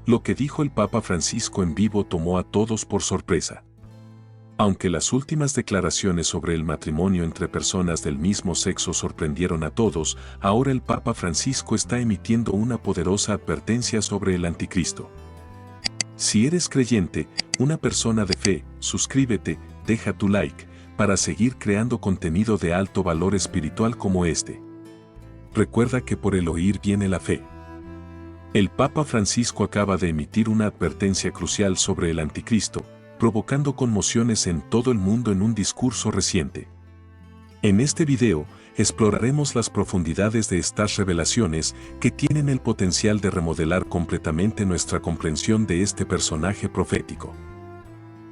Lo que dijo el Papa Francisco en vivo tomó a todos por sorpresa. Aunque las últimas declaraciones sobre el matrimonio entre personas del mismo sexo sorprendieron a todos, ahora el Papa Francisco está emitiendo una poderosa advertencia sobre el anticristo. Si eres creyente, una persona de fe, suscríbete, deja tu like, para seguir creando contenido de alto valor espiritual como este. Recuerda que por el oír viene la fe. El Papa Francisco acaba de emitir una advertencia crucial sobre el anticristo, provocando conmociones en todo el mundo en un discurso reciente. En este video, exploraremos las profundidades de estas revelaciones que tienen el potencial de remodelar completamente nuestra comprensión de este personaje profético.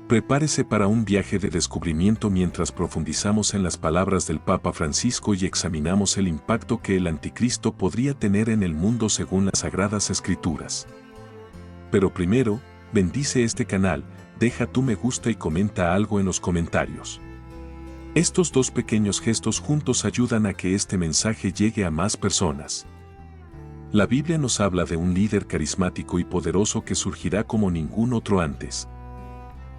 Prepárese para un viaje de descubrimiento mientras profundizamos en las palabras del Papa Francisco y examinamos el impacto que el anticristo podría tener en el mundo según las Sagradas Escrituras. Pero primero, bendice este canal, deja tu me gusta y comenta algo en los comentarios. Estos dos pequeños gestos juntos ayudan a que este mensaje llegue a más personas. La Biblia nos habla de un líder carismático y poderoso que surgirá como ningún otro antes.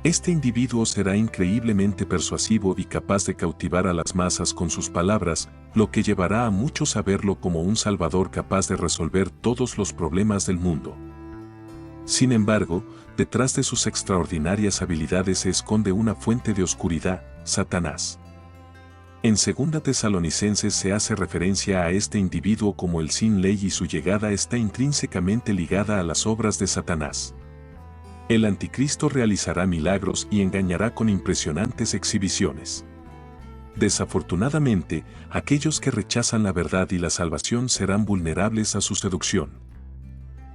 Este individuo será increíblemente persuasivo y capaz de cautivar a las masas con sus palabras, lo que llevará a muchos a verlo como un salvador capaz de resolver todos los problemas del mundo. Sin embargo, detrás de sus extraordinarias habilidades se esconde una fuente de oscuridad, Satanás. En 2 Tesalonicenses se hace referencia a este individuo como el sin ley y su llegada está intrínsecamente ligada a las obras de Satanás. El anticristo realizará milagros y engañará con impresionantes exhibiciones. Desafortunadamente, aquellos que rechazan la verdad y la salvación serán vulnerables a su seducción.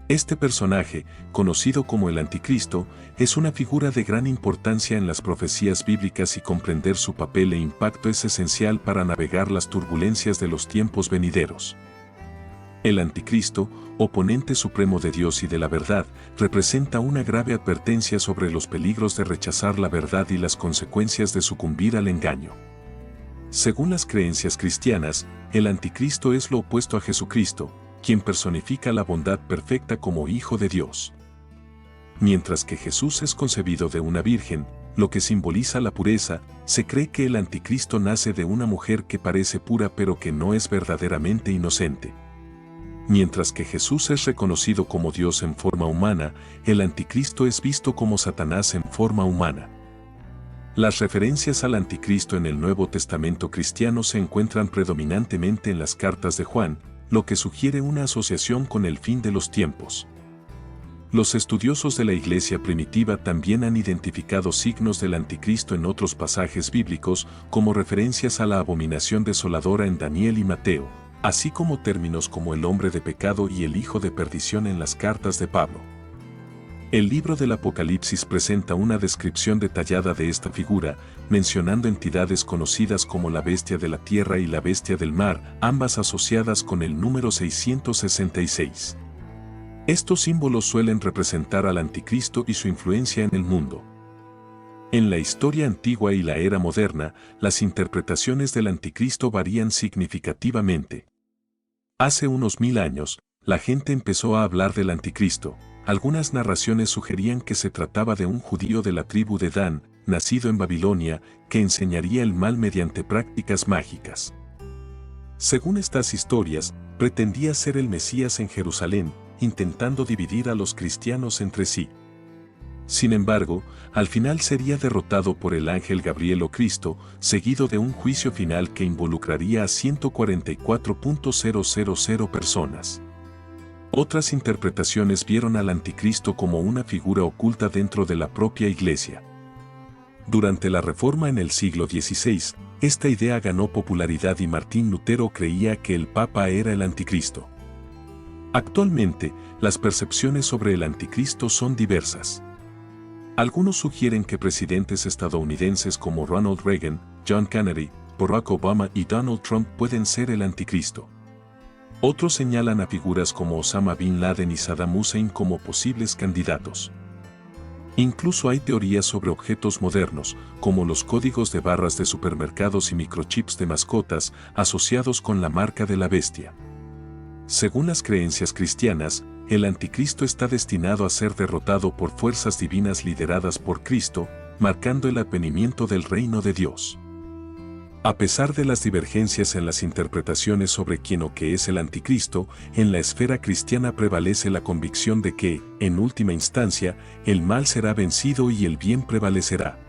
Este personaje, conocido como el anticristo, es una figura de gran importancia en las profecías bíblicas y comprender su papel e impacto es esencial para navegar las turbulencias de los tiempos venideros. El anticristo, oponente supremo de Dios y de la verdad, representa una grave advertencia sobre los peligros de rechazar la verdad y las consecuencias de sucumbir al engaño. Según las creencias cristianas, el anticristo es lo opuesto a Jesucristo, quien personifica la bondad perfecta como Hijo de Dios. Mientras que Jesús es concebido de una virgen, lo que simboliza la pureza, se cree que el anticristo nace de una mujer que parece pura pero que no es verdaderamente inocente. Mientras que Jesús es reconocido como Dios en forma humana, el anticristo es visto como Satanás en forma humana. Las referencias al anticristo en el Nuevo Testamento cristiano se encuentran predominantemente en las cartas de Juan, lo que sugiere una asociación con el fin de los tiempos. Los estudiosos de la Iglesia primitiva también han identificado signos del anticristo en otros pasajes bíblicos, como referencias a la abominación desoladora en Daniel y Mateo, así como términos como el hombre de pecado y el hijo de perdición en las cartas de Pablo. El libro del Apocalipsis presenta una descripción detallada de esta figura, mencionando entidades conocidas como la bestia de la tierra y la bestia del mar, ambas asociadas con el número 666. Estos símbolos suelen representar al anticristo y su influencia en el mundo. En la historia antigua y la era moderna, las interpretaciones del anticristo varían significativamente. Hace unos 1000 años, la gente empezó a hablar del anticristo. Algunas narraciones sugerían que se trataba de un judío de la tribu de Dan, nacido en Babilonia, que enseñaría el mal mediante prácticas mágicas. Según estas historias, pretendía ser el Mesías en Jerusalén, intentando dividir a los cristianos entre sí. Sin embargo, al final sería derrotado por el ángel Gabriel o Cristo, seguido de un juicio final que involucraría a 144.000 personas. Otras interpretaciones vieron al anticristo como una figura oculta dentro de la propia Iglesia. Durante la Reforma en el siglo XVI, esta idea ganó popularidad y Martín Lutero creía que el Papa era el anticristo. Actualmente, las percepciones sobre el anticristo son diversas. Algunos sugieren que presidentes estadounidenses como Ronald Reagan, John Kennedy, Barack Obama y Donald Trump pueden ser el anticristo. Otros señalan a figuras como Osama Bin Laden y Saddam Hussein como posibles candidatos. Incluso hay teorías sobre objetos modernos, como los códigos de barras de supermercados y microchips de mascotas, asociados con la marca de la bestia. Según las creencias cristianas, el anticristo está destinado a ser derrotado por fuerzas divinas lideradas por Cristo, marcando el advenimiento del reino de Dios. A pesar de las divergencias en las interpretaciones sobre quién o qué es el anticristo, en la esfera cristiana prevalece la convicción de que, en última instancia, el mal será vencido y el bien prevalecerá.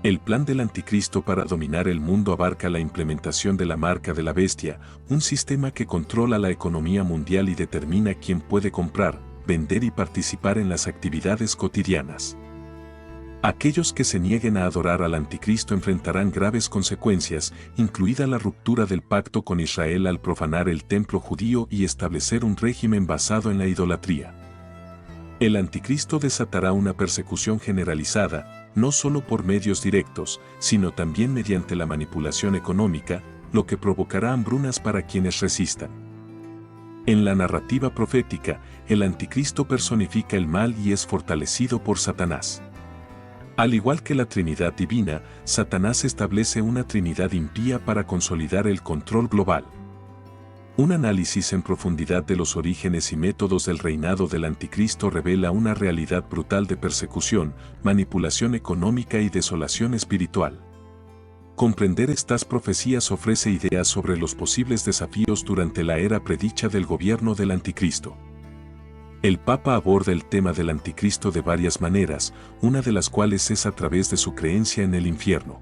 El plan del anticristo para dominar el mundo abarca la implementación de la marca de la bestia, un sistema que controla la economía mundial y determina quién puede comprar, vender y participar en las actividades cotidianas. Aquellos que se nieguen a adorar al anticristo enfrentarán graves consecuencias, incluida la ruptura del pacto con Israel al profanar el templo judío y establecer un régimen basado en la idolatría. El anticristo desatará una persecución generalizada, no solo por medios directos, sino también mediante la manipulación económica, lo que provocará hambrunas para quienes resistan. En la narrativa profética, el anticristo personifica el mal y es fortalecido por Satanás. Al igual que la Trinidad divina, Satanás establece una Trinidad impía para consolidar el control global. Un análisis en profundidad de los orígenes y métodos del reinado del anticristo revela una realidad brutal de persecución, manipulación económica y desolación espiritual. Comprender estas profecías ofrece ideas sobre los posibles desafíos durante la era predicha del gobierno del anticristo. El Papa aborda el tema del anticristo de varias maneras, una de las cuales es a través de su creencia en el infierno.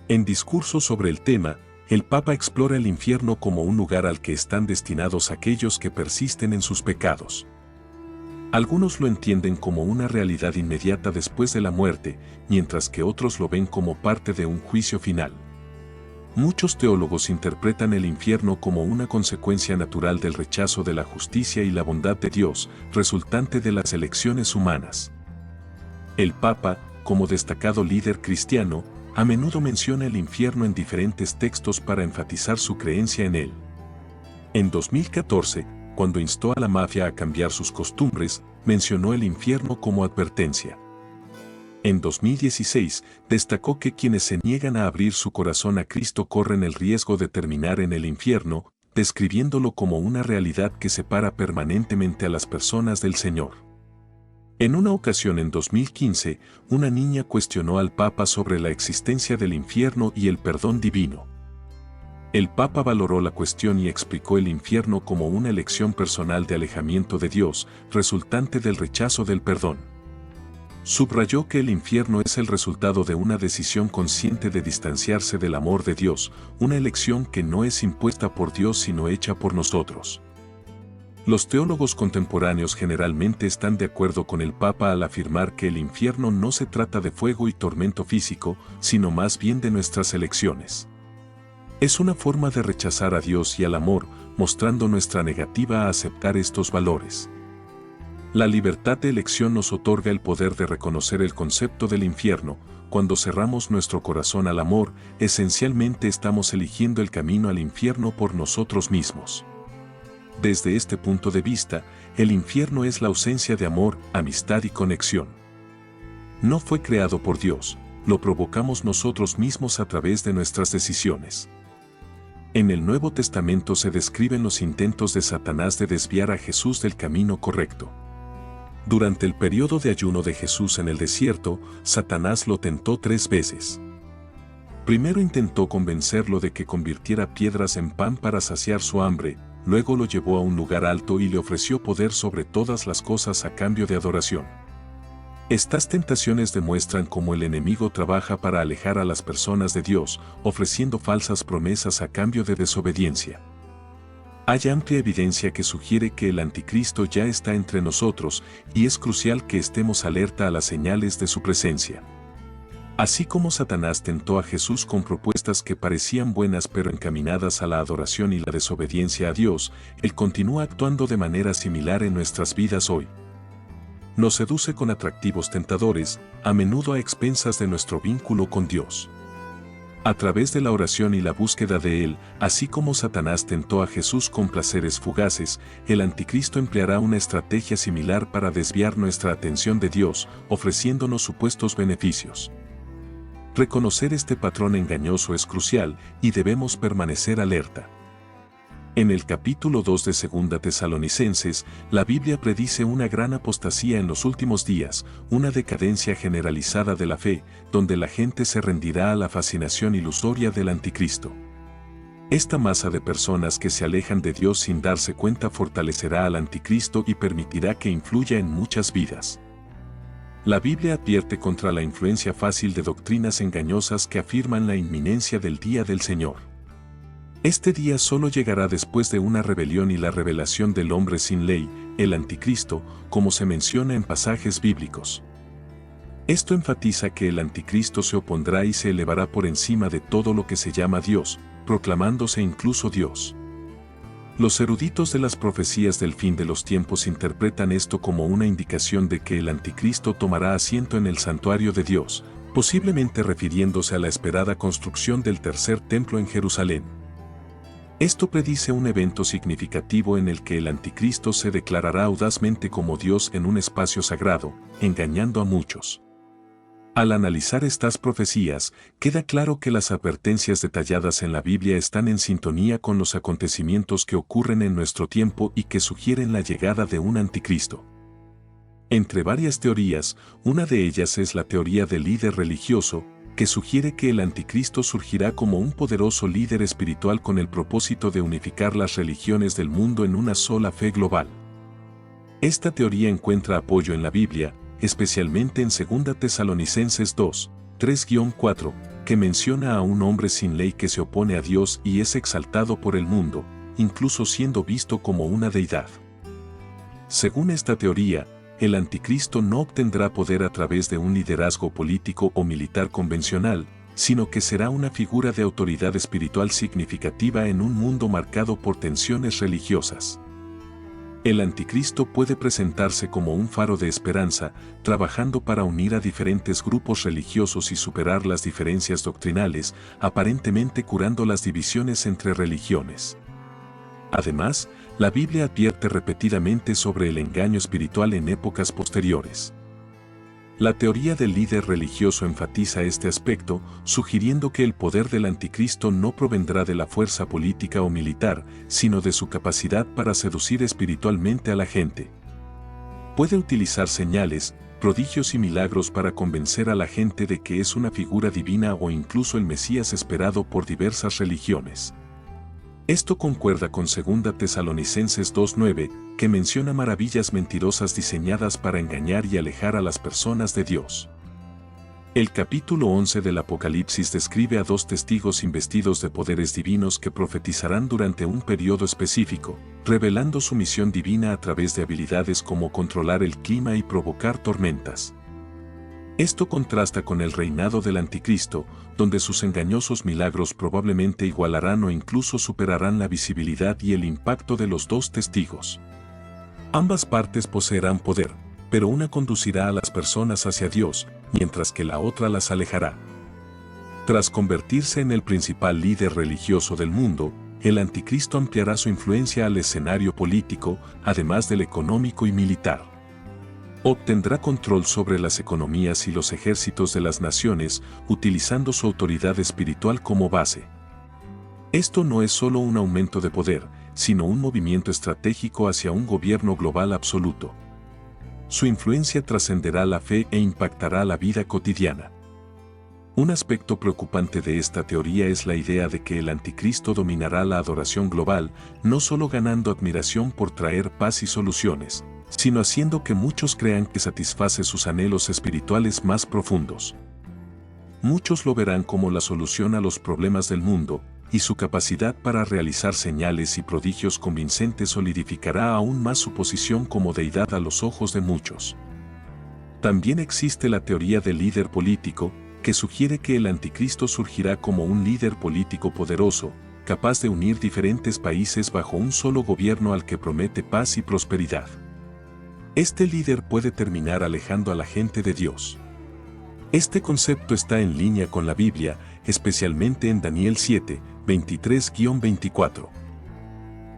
En discursos sobre el tema, el Papa explora el infierno como un lugar al que están destinados aquellos que persisten en sus pecados. Algunos lo entienden como una realidad inmediata después de la muerte, mientras que otros lo ven como parte de un juicio final. Muchos teólogos interpretan el infierno como una consecuencia natural del rechazo de la justicia y la bondad de Dios, resultante de las elecciones humanas. El Papa, como destacado líder cristiano, a menudo menciona el infierno en diferentes textos para enfatizar su creencia en él. En 2014, cuando instó a la mafia a cambiar sus costumbres, mencionó el infierno como advertencia. En 2016, destacó que quienes se niegan a abrir su corazón a Cristo corren el riesgo de terminar en el infierno, describiéndolo como una realidad que separa permanentemente a las personas del Señor. En una ocasión en 2015, una niña cuestionó al Papa sobre la existencia del infierno y el perdón divino. El Papa valoró la cuestión y explicó el infierno como una elección personal de alejamiento de Dios, resultante del rechazo del perdón. Subrayó que el infierno es el resultado de una decisión consciente de distanciarse del amor de Dios, una elección que no es impuesta por Dios sino hecha por nosotros. Los teólogos contemporáneos generalmente están de acuerdo con el Papa al afirmar que el infierno no se trata de fuego y tormento físico, sino más bien de nuestras elecciones. Es una forma de rechazar a Dios y al amor, mostrando nuestra negativa a aceptar estos valores. La libertad de elección nos otorga el poder de reconocer el concepto del infierno. Cuando cerramos nuestro corazón al amor, esencialmente estamos eligiendo el camino al infierno por nosotros mismos. Desde este punto de vista, el infierno es la ausencia de amor, amistad y conexión. No fue creado por Dios, lo provocamos nosotros mismos a través de nuestras decisiones. En el Nuevo Testamento se describen los intentos de Satanás de desviar a Jesús del camino correcto. Durante el periodo de ayuno de Jesús en el desierto, Satanás lo tentó 3 veces. Primero intentó convencerlo de que convirtiera piedras en pan para saciar su hambre, luego lo llevó a un lugar alto y le ofreció poder sobre todas las cosas a cambio de adoración. Estas tentaciones demuestran cómo el enemigo trabaja para alejar a las personas de Dios, ofreciendo falsas promesas a cambio de desobediencia. Hay amplia evidencia que sugiere que el anticristo ya está entre nosotros y es crucial que estemos alerta a las señales de su presencia. Así como Satanás tentó a Jesús con propuestas que parecían buenas pero encaminadas a la adoración y la desobediencia a Dios, Él continúa actuando de manera similar en nuestras vidas hoy. Nos seduce con atractivos tentadores, a menudo a expensas de nuestro vínculo con Dios. A través de la oración y la búsqueda de Él, así como Satanás tentó a Jesús con placeres fugaces, el anticristo empleará una estrategia similar para desviar nuestra atención de Dios, ofreciéndonos supuestos beneficios. Reconocer este patrón engañoso es crucial y debemos permanecer alerta. En el capítulo 2 de Segunda Tesalonicenses, la Biblia predice una gran apostasía en los últimos días, una decadencia generalizada de la fe, donde la gente se rendirá a la fascinación ilusoria del anticristo. Esta masa de personas que se alejan de Dios sin darse cuenta fortalecerá al anticristo y permitirá que influya en muchas vidas. La Biblia advierte contra la influencia fácil de doctrinas engañosas que afirman la inminencia del día del Señor. Este día solo llegará después de una rebelión y la revelación del hombre sin ley, el anticristo, como se menciona en pasajes bíblicos. Esto enfatiza que el anticristo se opondrá y se elevará por encima de todo lo que se llama Dios, proclamándose incluso Dios. Los eruditos de las profecías del fin de los tiempos interpretan esto como una indicación de que el anticristo tomará asiento en el santuario de Dios, posiblemente refiriéndose a la esperada construcción del tercer templo en Jerusalén. Esto predice un evento significativo en el que el anticristo se declarará audazmente como Dios en un espacio sagrado, engañando a muchos. Al analizar estas profecías, queda claro que las advertencias detalladas en la Biblia están en sintonía con los acontecimientos que ocurren en nuestro tiempo y que sugieren la llegada de un anticristo. Entre varias teorías, una de ellas es la teoría del líder religioso, que sugiere que el anticristo surgirá como un poderoso líder espiritual con el propósito de unificar las religiones del mundo en una sola fe global. Esta teoría encuentra apoyo en la Biblia, especialmente en 2 Tesalonicenses 2, 3-4, que menciona a un hombre sin ley que se opone a Dios y es exaltado por el mundo, incluso siendo visto como una deidad. Según esta teoría, el anticristo no obtendrá poder a través de un liderazgo político o militar convencional, sino que será una figura de autoridad espiritual significativa en un mundo marcado por tensiones religiosas. El anticristo puede presentarse como un faro de esperanza, trabajando para unir a diferentes grupos religiosos y superar las diferencias doctrinales, aparentemente curando las divisiones entre religiones. Además, la Biblia advierte repetidamente sobre el engaño espiritual en épocas posteriores. La teoría del líder religioso enfatiza este aspecto, sugiriendo que el poder del anticristo no provendrá de la fuerza política o militar, sino de su capacidad para seducir espiritualmente a la gente. Puede utilizar señales, prodigios y milagros para convencer a la gente de que es una figura divina o incluso el Mesías esperado por diversas religiones. Esto concuerda con 2 Tesalonicenses 2:9, que menciona maravillas mentirosas diseñadas para engañar y alejar a las personas de Dios. El capítulo 11 del Apocalipsis describe a dos testigos investidos de poderes divinos que profetizarán durante un periodo específico, revelando su misión divina a través de habilidades como controlar el clima y provocar tormentas. Esto contrasta con el reinado del anticristo, donde sus engañosos milagros probablemente igualarán o incluso superarán la visibilidad y el impacto de los dos testigos. Ambas partes poseerán poder, pero una conducirá a las personas hacia Dios, mientras que la otra las alejará. Tras convertirse en el principal líder religioso del mundo, el anticristo ampliará su influencia al escenario político, además del económico y militar. Obtendrá control sobre las economías y los ejércitos de las naciones, utilizando su autoridad espiritual como base. Esto no es solo un aumento de poder, sino un movimiento estratégico hacia un gobierno global absoluto. Su influencia trascenderá la fe e impactará la vida cotidiana. Un aspecto preocupante de esta teoría es la idea de que el anticristo dominará la adoración global, no solo ganando admiración por traer paz y soluciones, sino haciendo que muchos crean que satisface sus anhelos espirituales más profundos. Muchos lo verán como la solución a los problemas del mundo, y su capacidad para realizar señales y prodigios convincentes solidificará aún más su posición como deidad a los ojos de muchos. También existe la teoría del líder político, que sugiere que el anticristo surgirá como un líder político poderoso, capaz de unir diferentes países bajo un solo gobierno al que promete paz y prosperidad. Este líder puede terminar alejando a la gente de Dios. Este concepto está en línea con la Biblia, especialmente en Daniel 7, 23-24.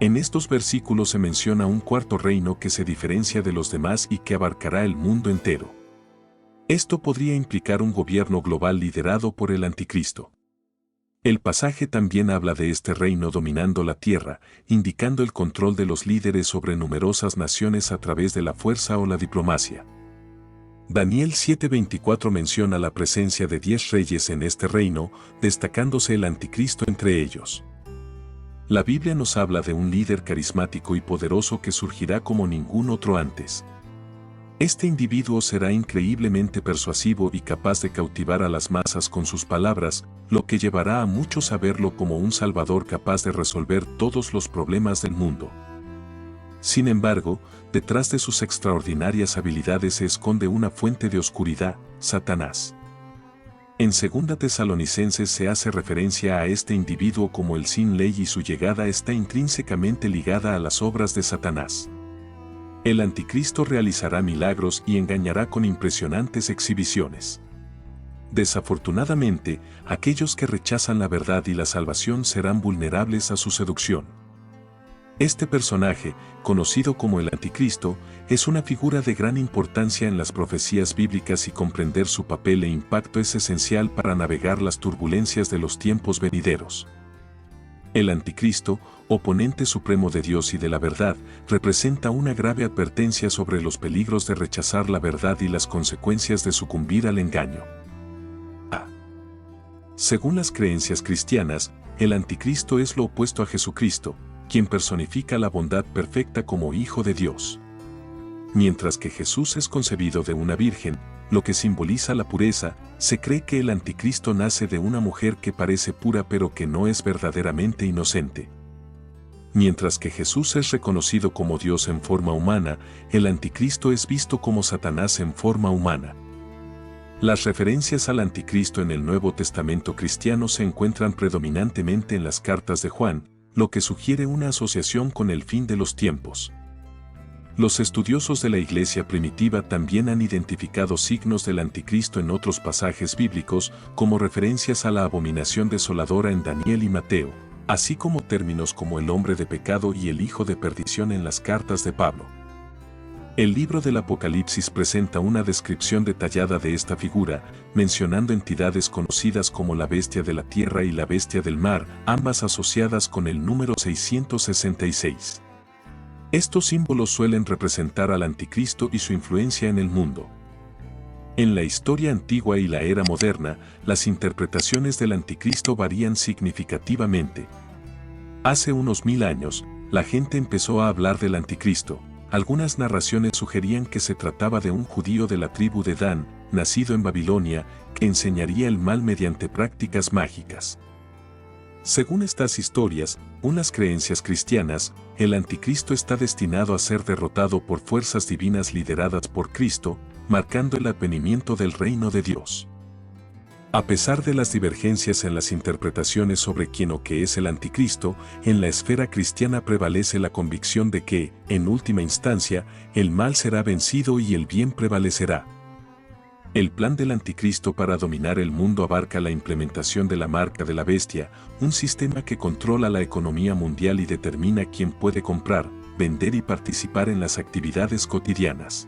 En estos versículos se menciona un cuarto reino que se diferencia de los demás y que abarcará el mundo entero. Esto podría implicar un gobierno global liderado por el anticristo. El pasaje también habla de este reino dominando la tierra, indicando el control de los líderes sobre numerosas naciones a través de la fuerza o la diplomacia. Daniel 7:24 menciona la presencia de 10 reyes en este reino, destacándose el anticristo entre ellos. La Biblia nos habla de un líder carismático y poderoso que surgirá como ningún otro antes. Este individuo será increíblemente persuasivo y capaz de cautivar a las masas con sus palabras, lo que llevará a muchos a verlo como un salvador capaz de resolver todos los problemas del mundo. Sin embargo, detrás de sus extraordinarias habilidades se esconde una fuente de oscuridad, Satanás. En 2 Tesalonicenses se hace referencia a este individuo como el sin ley y su llegada está intrínsecamente ligada a las obras de Satanás. El anticristo realizará milagros y engañará con impresionantes exhibiciones. Desafortunadamente, aquellos que rechazan la verdad y la salvación serán vulnerables a su seducción. Este personaje, conocido como el anticristo, es una figura de gran importancia en las profecías bíblicas y comprender su papel e impacto es esencial para navegar las turbulencias de los tiempos venideros. El anticristo, oponente supremo de Dios y de la verdad, representa una grave advertencia sobre los peligros de rechazar la verdad y las consecuencias de sucumbir al engaño. Según las creencias cristianas, el anticristo es lo opuesto a Jesucristo, quien personifica la bondad perfecta como Hijo de Dios. Mientras que Jesús es concebido de una virgen, lo que simboliza la pureza, se cree que el anticristo nace de una mujer que parece pura pero que no es verdaderamente inocente. Mientras que Jesús es reconocido como Dios en forma humana, el anticristo es visto como Satanás en forma humana. Las referencias al anticristo en el Nuevo Testamento cristiano se encuentran predominantemente en las cartas de Juan, lo que sugiere una asociación con el fin de los tiempos. Los estudiosos de la Iglesia primitiva también han identificado signos del anticristo en otros pasajes bíblicos, como referencias a la abominación desoladora en Daniel y Mateo, así como términos como el hombre de pecado y el hijo de perdición en las cartas de Pablo. El libro del Apocalipsis presenta una descripción detallada de esta figura, mencionando entidades conocidas como la bestia de la tierra y la bestia del mar, ambas asociadas con el número 666. Estos símbolos suelen representar al anticristo y su influencia en el mundo. En la historia antigua y la era moderna, las interpretaciones del anticristo varían significativamente. Hace unos 1000 años, la gente empezó a hablar del anticristo. Algunas narraciones sugerían que se trataba de un judío de la tribu de Dan, nacido en Babilonia, que enseñaría el mal mediante prácticas mágicas. Según estas historias, unas creencias cristianas, el anticristo está destinado a ser derrotado por fuerzas divinas lideradas por Cristo, marcando el advenimiento del reino de Dios. A pesar de las divergencias en las interpretaciones sobre quién o qué es el anticristo, en la esfera cristiana prevalece la convicción de que, en última instancia, el mal será vencido y el bien prevalecerá. El plan del anticristo para dominar el mundo abarca la implementación de la marca de la bestia, un sistema que controla la economía mundial y determina quién puede comprar, vender y participar en las actividades cotidianas.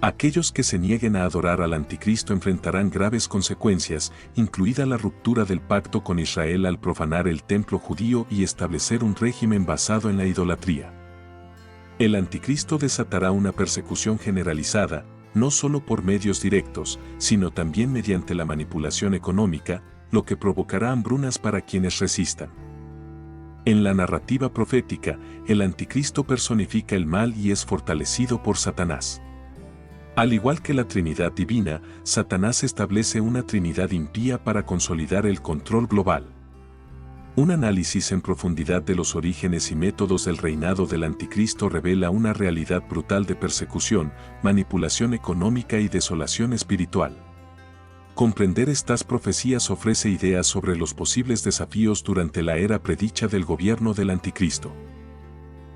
Aquellos que se nieguen a adorar al anticristo enfrentarán graves consecuencias, incluida la ruptura del pacto con Israel al profanar el templo judío y establecer un régimen basado en la idolatría. El anticristo desatará una persecución generalizada, no solo por medios directos, sino también mediante la manipulación económica, lo que provocará hambrunas para quienes resistan. En la narrativa profética, el anticristo personifica el mal y es fortalecido por Satanás. Al igual que la Trinidad divina, Satanás establece una Trinidad impía para consolidar el control global. Un análisis en profundidad de los orígenes y métodos del reinado del anticristo revela una realidad brutal de persecución, manipulación económica y desolación espiritual. Comprender estas profecías ofrece ideas sobre los posibles desafíos durante la era predicha del gobierno del anticristo.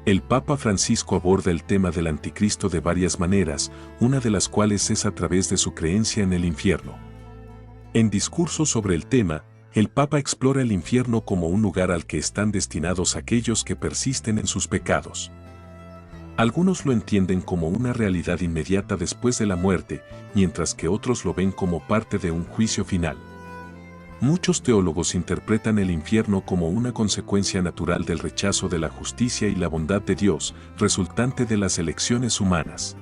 El Papa Francisco aborda el tema del anticristo de varias maneras, una de las cuales es a través de su creencia en el infierno. En discurso sobre el tema, el Papa explora el infierno como un lugar al que están destinados aquellos que persisten en sus pecados. Algunos lo entienden como una realidad inmediata después de la muerte, mientras que otros lo ven como parte de un juicio final. Muchos teólogos interpretan el infierno como una consecuencia natural del rechazo de la justicia y la bondad de Dios, resultante de las elecciones humanas.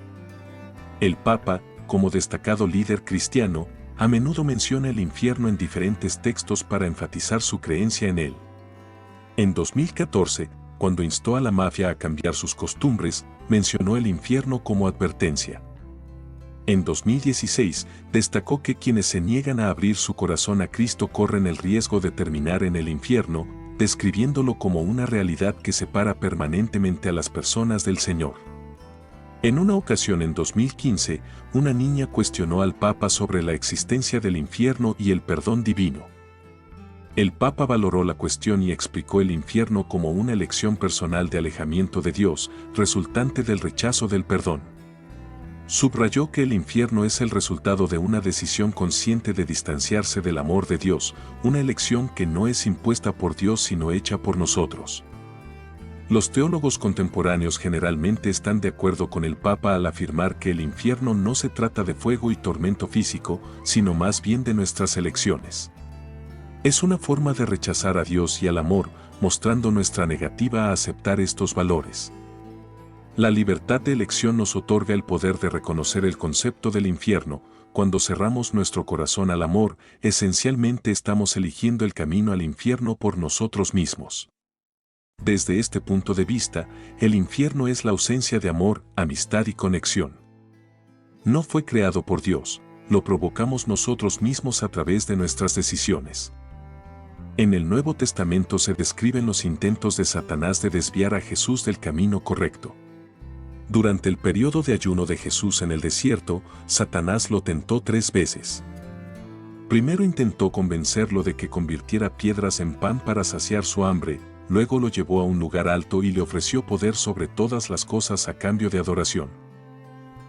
El Papa, como destacado líder cristiano, a menudo menciona el infierno en diferentes textos para enfatizar su creencia en él. En 2014, cuando instó a la mafia a cambiar sus costumbres, mencionó el infierno como advertencia. En 2016, destacó que quienes se niegan a abrir su corazón a Cristo corren el riesgo de terminar en el infierno, describiéndolo como una realidad que separa permanentemente a las personas del Señor. En una ocasión en 2015, una niña cuestionó al Papa sobre la existencia del infierno y el perdón divino. El Papa valoró la cuestión y explicó el infierno como una elección personal de alejamiento de Dios, resultante del rechazo del perdón. Subrayó que el infierno es el resultado de una decisión consciente de distanciarse del amor de Dios, una elección que no es impuesta por Dios sino hecha por nosotros. Los teólogos contemporáneos generalmente están de acuerdo con el Papa al afirmar que el infierno no se trata de fuego y tormento físico, sino más bien de nuestras elecciones. Es una forma de rechazar a Dios y al amor, mostrando nuestra negativa a aceptar estos valores. La libertad de elección nos otorga el poder de reconocer el concepto del infierno. Cuando cerramos nuestro corazón al amor, esencialmente estamos eligiendo el camino al infierno por nosotros mismos. Desde este punto de vista, el infierno es la ausencia de amor, amistad y conexión. No fue creado por Dios, lo provocamos nosotros mismos a través de nuestras decisiones. En el Nuevo Testamento se describen los intentos de Satanás de desviar a Jesús del camino correcto. Durante el periodo de ayuno de Jesús en el desierto, Satanás lo tentó 3 veces. Primero intentó convencerlo de que convirtiera piedras en pan para saciar su hambre, luego lo llevó a un lugar alto y le ofreció poder sobre todas las cosas a cambio de adoración.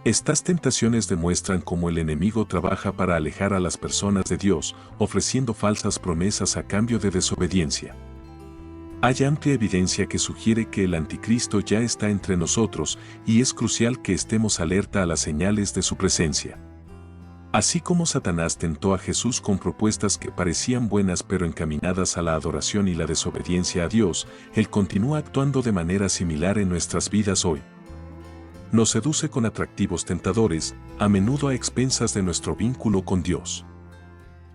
Estas tentaciones demuestran cómo el enemigo trabaja para alejar a las personas de Dios, ofreciendo falsas promesas a cambio de desobediencia. Hay amplia evidencia que sugiere que el anticristo ya está entre nosotros y es crucial que estemos alerta a las señales de su presencia. Así como Satanás tentó a Jesús con propuestas que parecían buenas pero encaminadas a la adoración y la desobediencia a Dios, Él continúa actuando de manera similar en nuestras vidas hoy. Nos seduce con atractivos tentadores, a menudo a expensas de nuestro vínculo con Dios.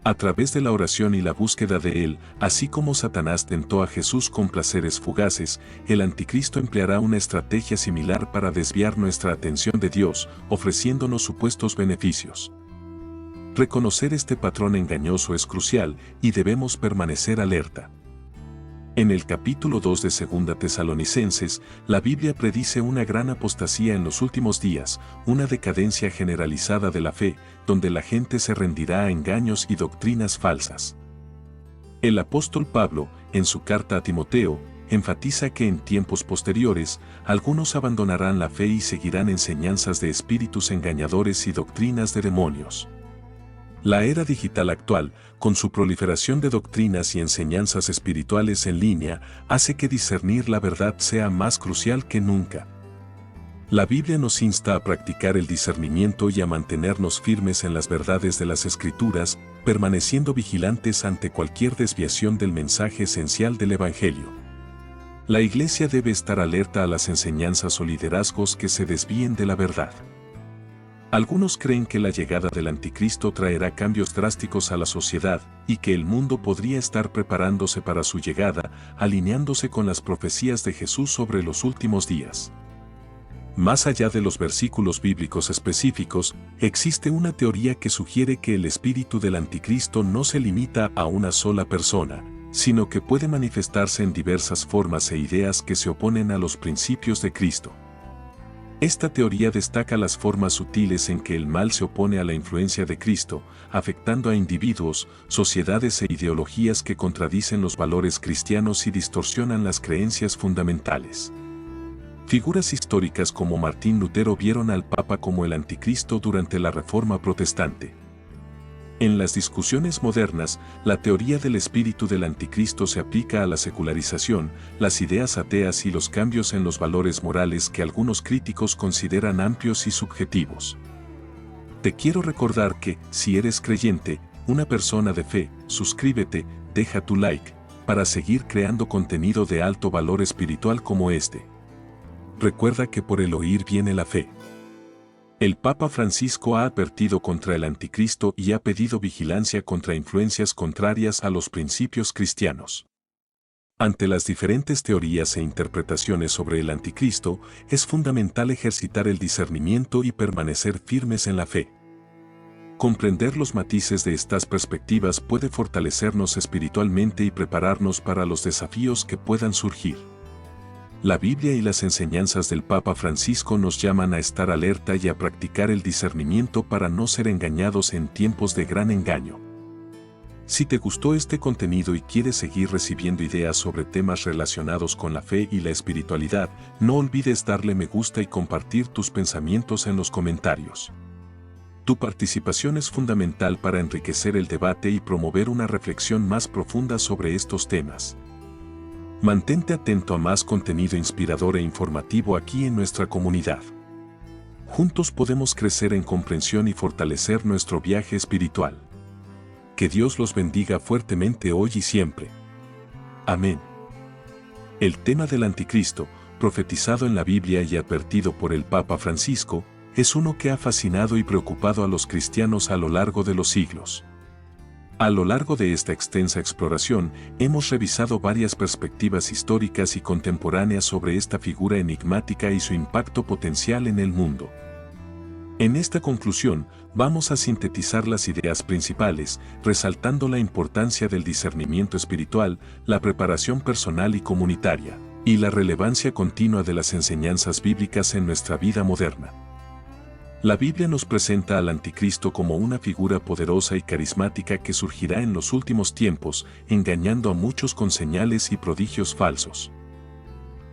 A través de la oración y la búsqueda de Él, así como Satanás tentó a Jesús con placeres fugaces, el anticristo empleará una estrategia similar para desviar nuestra atención de Dios, ofreciéndonos supuestos beneficios. Reconocer este patrón engañoso es crucial y debemos permanecer alerta. En el capítulo 2 de 2 Tesalonicenses, la Biblia predice una gran apostasía en los últimos días, una decadencia generalizada de la fe, donde la gente se rendirá a engaños y doctrinas falsas. El apóstol Pablo, en su carta a Timoteo, enfatiza que en tiempos posteriores, algunos abandonarán la fe y seguirán enseñanzas de espíritus engañadores y doctrinas de demonios. La era digital actual, con su proliferación de doctrinas y enseñanzas espirituales en línea, hace que discernir la verdad sea más crucial que nunca. La Biblia nos insta a practicar el discernimiento y a mantenernos firmes en las verdades de las Escrituras, permaneciendo vigilantes ante cualquier desviación del mensaje esencial del Evangelio. La Iglesia debe estar alerta a las enseñanzas o liderazgos que se desvíen de la verdad. Algunos creen que la llegada del anticristo traerá cambios drásticos a la sociedad y que el mundo podría estar preparándose para su llegada, alineándose con las profecías de Jesús sobre los últimos días. Más allá de los versículos bíblicos específicos, existe una teoría que sugiere que el espíritu del anticristo no se limita a una sola persona, sino que puede manifestarse en diversas formas e ideas que se oponen a los principios de Cristo. Esta teoría destaca las formas sutiles en que el mal se opone a la influencia de Cristo, afectando a individuos, sociedades e ideologías que contradicen los valores cristianos y distorsionan las creencias fundamentales. Figuras históricas como Martín Lutero vieron al Papa como el anticristo durante la Reforma Protestante. En las discusiones modernas, la teoría del espíritu del anticristo se aplica a la secularización, las ideas ateas y los cambios en los valores morales que algunos críticos consideran amplios y subjetivos. Te quiero recordar que, si eres creyente, una persona de fe, suscríbete, deja tu like, para seguir creando contenido de alto valor espiritual como este. Recuerda que por el oír viene la fe. El Papa Francisco ha advertido contra el anticristo y ha pedido vigilancia contra influencias contrarias a los principios cristianos. Ante las diferentes teorías e interpretaciones sobre el anticristo, es fundamental ejercitar el discernimiento y permanecer firmes en la fe. Comprender los matices de estas perspectivas puede fortalecernos espiritualmente y prepararnos para los desafíos que puedan surgir. La Biblia y las enseñanzas del Papa Francisco nos llaman a estar alerta y a practicar el discernimiento para no ser engañados en tiempos de gran engaño. Si te gustó este contenido y quieres seguir recibiendo ideas sobre temas relacionados con la fe y la espiritualidad, no olvides darle me gusta y compartir tus pensamientos en los comentarios. Tu participación es fundamental para enriquecer el debate y promover una reflexión más profunda sobre estos temas. Mantente atento a más contenido inspirador e informativo aquí en nuestra comunidad. Juntos podemos crecer en comprensión y fortalecer nuestro viaje espiritual. Que Dios los bendiga fuertemente hoy y siempre. Amén. El tema del anticristo, profetizado en la Biblia y advertido por el Papa Francisco, es uno que ha fascinado y preocupado a los cristianos a lo largo de los siglos. A lo largo de esta extensa exploración, hemos revisado varias perspectivas históricas y contemporáneas sobre esta figura enigmática y su impacto potencial en el mundo. En esta conclusión, vamos a sintetizar las ideas principales, resaltando la importancia del discernimiento espiritual, la preparación personal y comunitaria, y la relevancia continua de las enseñanzas bíblicas en nuestra vida moderna. La Biblia nos presenta al anticristo como una figura poderosa y carismática que surgirá en los últimos tiempos, engañando a muchos con señales y prodigios falsos.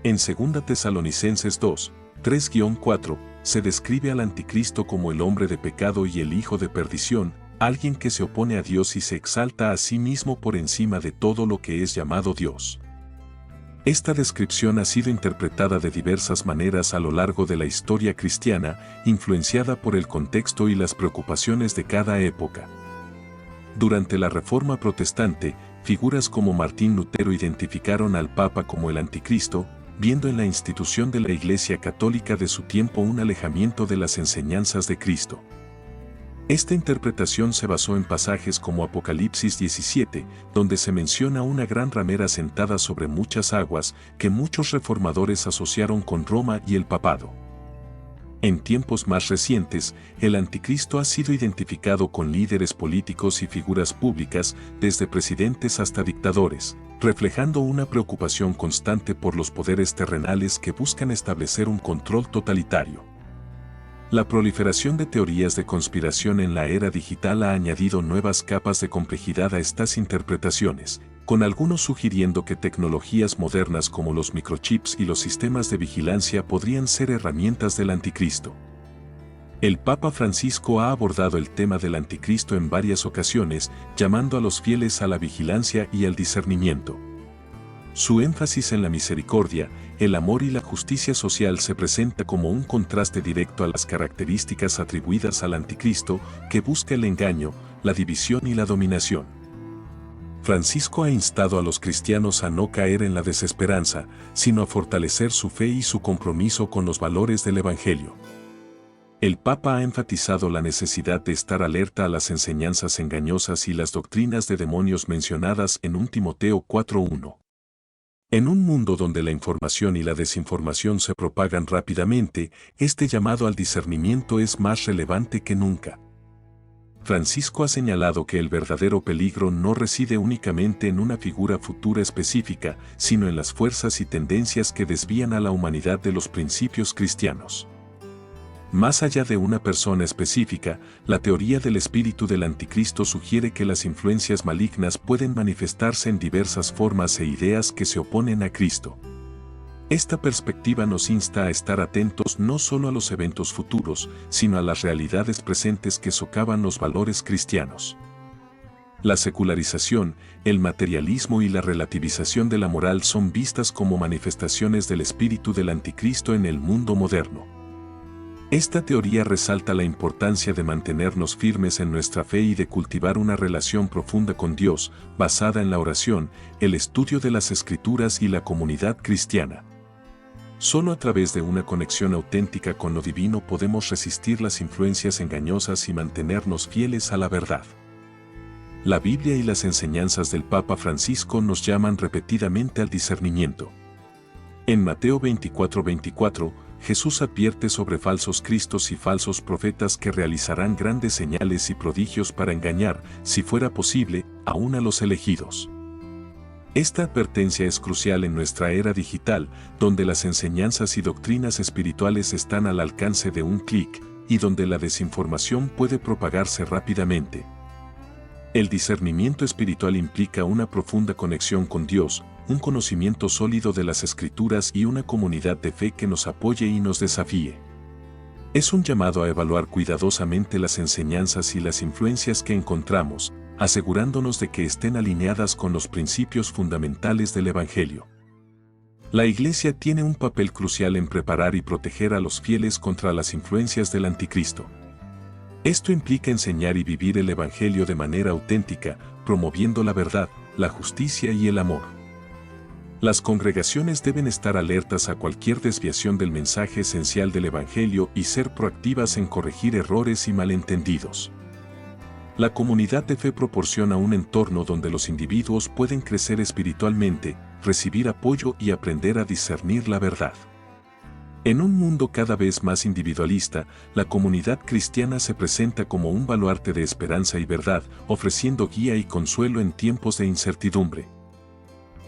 En 2 Tesalonicenses 2, 3-4, se describe al anticristo como el hombre de pecado y el hijo de perdición, alguien que se opone a Dios y se exalta a sí mismo por encima de todo lo que es llamado Dios. Esta descripción ha sido interpretada de diversas maneras a lo largo de la historia cristiana, influenciada por el contexto y las preocupaciones de cada época. Durante la Reforma Protestante, figuras como Martín Lutero identificaron al Papa como el anticristo, viendo en la institución de la Iglesia Católica de su tiempo un alejamiento de las enseñanzas de Cristo. Esta interpretación se basó en pasajes como Apocalipsis 17, donde se menciona una gran ramera sentada sobre muchas aguas que muchos reformadores asociaron con Roma y el papado. En tiempos más recientes, el anticristo ha sido identificado con líderes políticos y figuras públicas, desde presidentes hasta dictadores, reflejando una preocupación constante por los poderes terrenales que buscan establecer un control totalitario. La proliferación de teorías de conspiración en la era digital ha añadido nuevas capas de complejidad a estas interpretaciones, con algunos sugiriendo que tecnologías modernas como los microchips y los sistemas de vigilancia podrían ser herramientas del anticristo. El Papa Francisco ha abordado el tema del anticristo en varias ocasiones, llamando a los fieles a la vigilancia y al discernimiento. Su énfasis en la misericordia, el amor y la justicia social se presenta como un contraste directo a las características atribuidas al anticristo, que busca el engaño, la división y la dominación. Francisco ha instado a los cristianos a no caer en la desesperanza, sino a fortalecer su fe y su compromiso con los valores del Evangelio. El Papa ha enfatizado la necesidad de estar alerta a las enseñanzas engañosas y las doctrinas de demonios mencionadas en 1 Timoteo 4:1. En un mundo donde la información y la desinformación se propagan rápidamente, este llamado al discernimiento es más relevante que nunca. Francisco ha señalado que el verdadero peligro no reside únicamente en una figura futura específica, sino en las fuerzas y tendencias que desvían a la humanidad de los principios cristianos. Más allá de una persona específica, la teoría del espíritu del anticristo sugiere que las influencias malignas pueden manifestarse en diversas formas e ideas que se oponen a Cristo. Esta perspectiva nos insta a estar atentos no solo a los eventos futuros, sino a las realidades presentes que socavan los valores cristianos. La secularización, el materialismo y la relativización de la moral son vistas como manifestaciones del espíritu del anticristo en el mundo moderno. Esta teoría resalta la importancia de mantenernos firmes en nuestra fe y de cultivar una relación profunda con Dios, basada en la oración, el estudio de las Escrituras y la comunidad cristiana. Solo a través de una conexión auténtica con lo divino podemos resistir las influencias engañosas y mantenernos fieles a la verdad. La Biblia y las enseñanzas del Papa Francisco nos llaman repetidamente al discernimiento. En Mateo 24:24, Jesús advierte sobre falsos cristos y falsos profetas que realizarán grandes señales y prodigios para engañar, si fuera posible, aún a los elegidos. Esta advertencia es crucial en nuestra era digital, donde las enseñanzas y doctrinas espirituales están al alcance de un clic, y donde la desinformación puede propagarse rápidamente. El discernimiento espiritual implica una profunda conexión con Dios, un conocimiento sólido de las Escrituras y una comunidad de fe que nos apoye y nos desafíe. Es un llamado a evaluar cuidadosamente las enseñanzas y las influencias que encontramos, asegurándonos de que estén alineadas con los principios fundamentales del Evangelio. La Iglesia tiene un papel crucial en preparar y proteger a los fieles contra las influencias del Anticristo. Esto implica enseñar y vivir el Evangelio de manera auténtica, promoviendo la verdad, la justicia y el amor. Las congregaciones deben estar alertas a cualquier desviación del mensaje esencial del Evangelio y ser proactivas en corregir errores y malentendidos. La comunidad de fe proporciona un entorno donde los individuos pueden crecer espiritualmente, recibir apoyo y aprender a discernir la verdad. En un mundo cada vez más individualista, la comunidad cristiana se presenta como un baluarte de esperanza y verdad, ofreciendo guía y consuelo en tiempos de incertidumbre.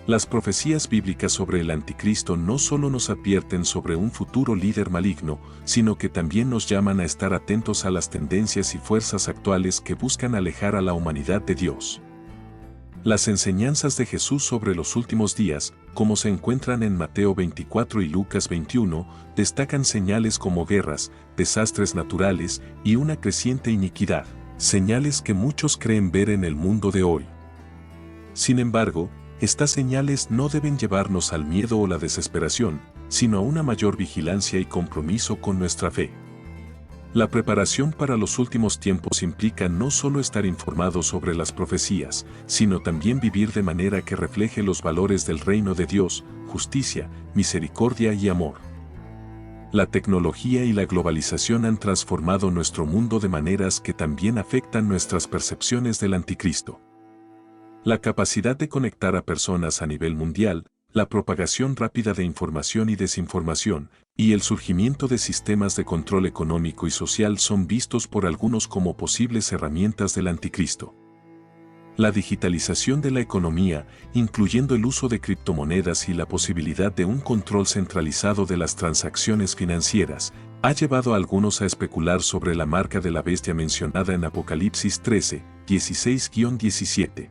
Las profecías bíblicas sobre el Anticristo no solo nos advierten sobre un futuro líder maligno, sino que también nos llaman a estar atentos a las tendencias y fuerzas actuales que buscan alejar a la humanidad de Dios. Las enseñanzas de Jesús sobre los últimos días, como se encuentran en Mateo 24 y Lucas 21, destacan señales como guerras, desastres naturales y una creciente iniquidad, señales que muchos creen ver en el mundo de hoy. Sin embargo, estas señales no deben llevarnos al miedo o la desesperación, sino a una mayor vigilancia y compromiso con nuestra fe. La preparación para los últimos tiempos implica no solo estar informados sobre las profecías, sino también vivir de manera que refleje los valores del reino de Dios, justicia, misericordia y amor. La tecnología y la globalización han transformado nuestro mundo de maneras que también afectan nuestras percepciones del Anticristo. La capacidad de conectar a personas a nivel mundial, la propagación rápida de información y desinformación, y el surgimiento de sistemas de control económico y social son vistos por algunos como posibles herramientas del Anticristo. La digitalización de la economía, incluyendo el uso de criptomonedas y la posibilidad de un control centralizado de las transacciones financieras, ha llevado a algunos a especular sobre la marca de la bestia mencionada en Apocalipsis 13, 16-17.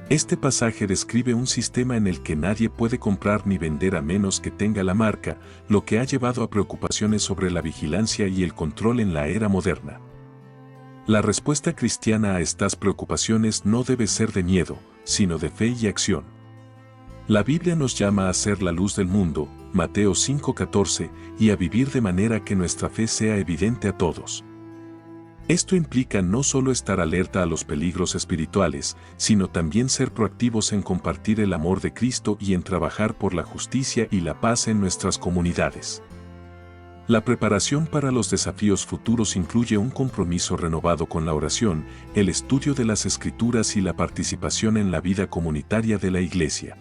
Este pasaje describe un sistema en el que nadie puede comprar ni vender a menos que tenga la marca, lo que ha llevado a preocupaciones sobre la vigilancia y el control en la era moderna. La respuesta cristiana a estas preocupaciones no debe ser de miedo, sino de fe y acción. La Biblia nos llama a ser la luz del mundo, Mateo 5:14, y a vivir de manera que nuestra fe sea evidente a todos. Esto implica no solo estar alerta a los peligros espirituales, sino también ser proactivos en compartir el amor de Cristo y en trabajar por la justicia y la paz en nuestras comunidades. La preparación para los desafíos futuros incluye un compromiso renovado con la oración, el estudio de las Escrituras y la participación en la vida comunitaria de la Iglesia.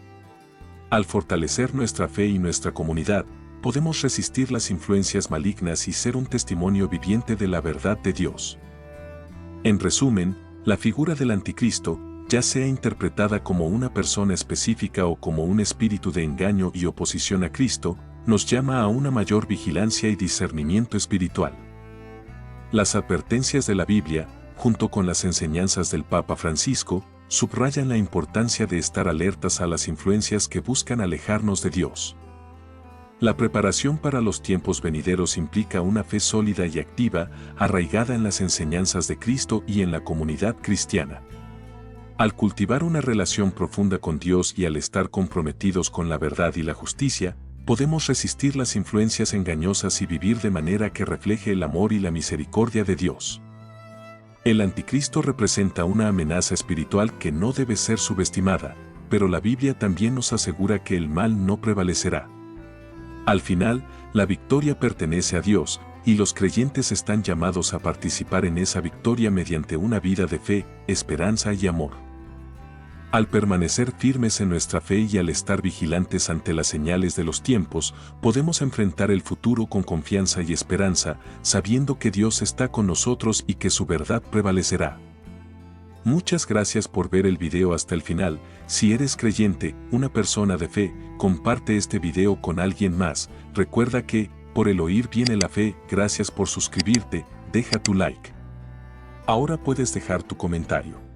Al fortalecer nuestra fe y nuestra comunidad, podemos resistir las influencias malignas y ser un testimonio viviente de la verdad de Dios. En resumen, la figura del Anticristo, ya sea interpretada como una persona específica o como un espíritu de engaño y oposición a Cristo, nos llama a una mayor vigilancia y discernimiento espiritual. Las advertencias de la Biblia, junto con las enseñanzas del Papa Francisco, subrayan la importancia de estar alertas a las influencias que buscan alejarnos de Dios. La preparación para los tiempos venideros implica una fe sólida y activa, arraigada en las enseñanzas de Cristo y en la comunidad cristiana. Al cultivar una relación profunda con Dios y al estar comprometidos con la verdad y la justicia, podemos resistir las influencias engañosas y vivir de manera que refleje el amor y la misericordia de Dios. El anticristo representa una amenaza espiritual que no debe ser subestimada, pero la Biblia también nos asegura que el mal no prevalecerá. Al final, la victoria pertenece a Dios, y los creyentes están llamados a participar en esa victoria mediante una vida de fe, esperanza y amor. Al permanecer firmes en nuestra fe y al estar vigilantes ante las señales de los tiempos, podemos enfrentar el futuro con confianza y esperanza, sabiendo que Dios está con nosotros y que su verdad prevalecerá. Muchas gracias por ver el video hasta el final. Si eres creyente, una persona de fe, comparte este video con alguien más. Recuerda que, por el oír viene la fe. Gracias por suscribirte, deja tu like. Ahora puedes dejar tu comentario.